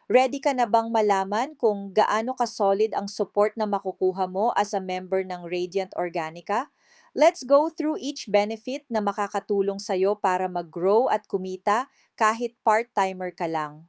Ready ka na bang malaman kung gaano ka-solid ang support na makukuha mo as a member ng Radiant Organica? Let's go through each benefit na makakatulong sa'yo para mag-grow at kumita kahit part-timer ka lang.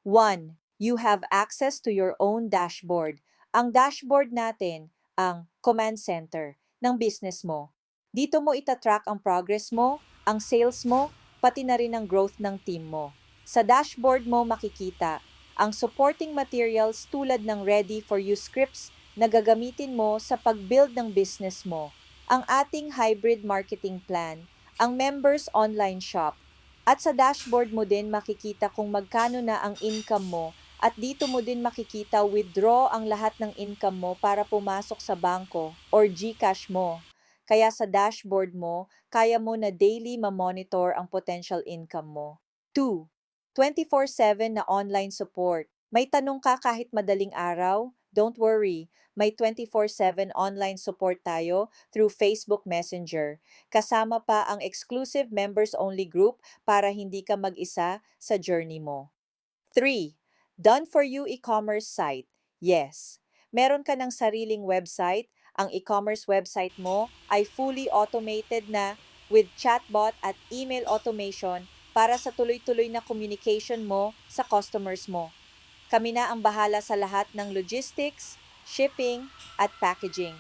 1. You have access to your own dashboard. Ang dashboard natin, ang command center ng business mo. Dito mo itatrack ang progress mo, ang sales mo, pati na rin ang growth ng team mo. Sa dashboard mo makikita ang supporting materials tulad ng ready-for-use scripts na gagamitin mo sa pag-build ng business mo, ang ating hybrid marketing plan, ang members online shop, at sa dashboard mo din makikita kung magkano na ang income mo at dito mo din makikita withdraw ang lahat ng income mo para pumasok sa bangko or GCash mo. Kaya sa dashboard mo, kaya mo na daily ma-monitor ang potential income mo. 2. 24/7 na online support. May tanong ka kahit madaling araw? Don't worry, may 24/7 online support tayo through Facebook Messenger. Kasama pa ang exclusive members-only group para hindi ka mag-isa sa journey mo. 3. Done for you e-commerce site. Yes. Meron ka ng sariling website. Ang e-commerce website mo ay fully automated na with chatbot at email automation para sa tuloy-tuloy na communication mo sa customers mo. Kami na ang bahala sa lahat ng logistics, shipping, at packaging.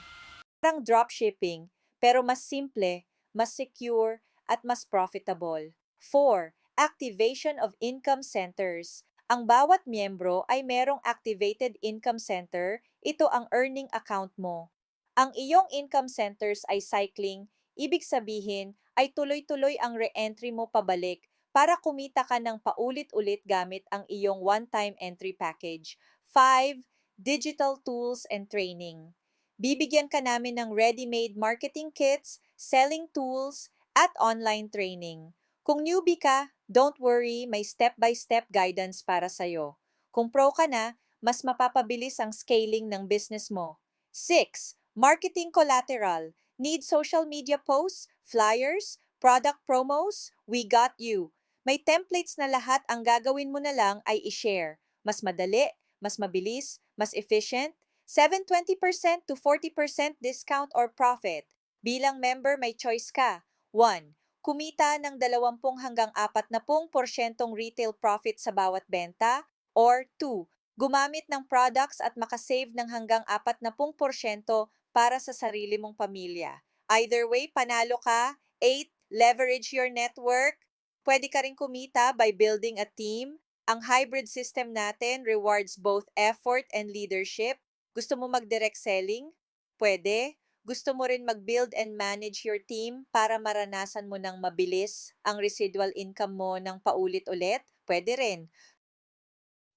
Parang dropshipping, pero mas simple, mas secure, at mas profitable. 4. Activation of income centers. Ang bawat miyembro ay merong activated income center, ito ang earning account mo. Ang iyong income centers ay cycling, ibig sabihin ay tuloy-tuloy ang re-entry mo pabalik para kumita ka ng paulit-ulit gamit ang iyong one-time entry package. 5. Digital tools and training. Bibigyan ka namin ng ready-made marketing kits, selling tools, at online training. Kung newbie ka, don't worry, may step-by-step guidance para sa'yo. Kung pro ka na, mas mapapabilis ang scaling ng business mo. 6. Marketing collateral. Need social media posts, flyers, product promos? We got you. May templates na lahat, ang gagawin mo na lang ay i-share. Mas madali, mas mabilis, mas efficient, 7-20% to 40% discount or profit. Bilang member, may choice ka. 1. Kumita ng 20 hanggang 40% retail profit sa bawat benta. Or 2. Gumamit ng products at makasave ng hanggang 40% para sa sarili mong pamilya. Either way, panalo ka. 8. Leverage your network. Pwede ka rin kumita by building a team. Ang hybrid system natin rewards both effort and leadership. Gusto mo mag-direct selling? Pwede. Gusto mo rin mag-build and manage your team para maranasan mo ng mabilis ang residual income mo ng paulit-ulit? Pwede rin.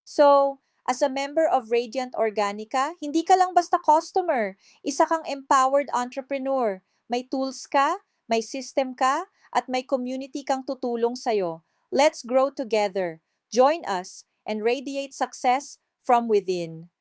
So, as a member of Radiant Organica, hindi ka lang basta customer. Isa kang empowered entrepreneur. May tools ka, may system ka, at may community kang tutulong sa'yo. Let's grow together. Join us and radiate success from within.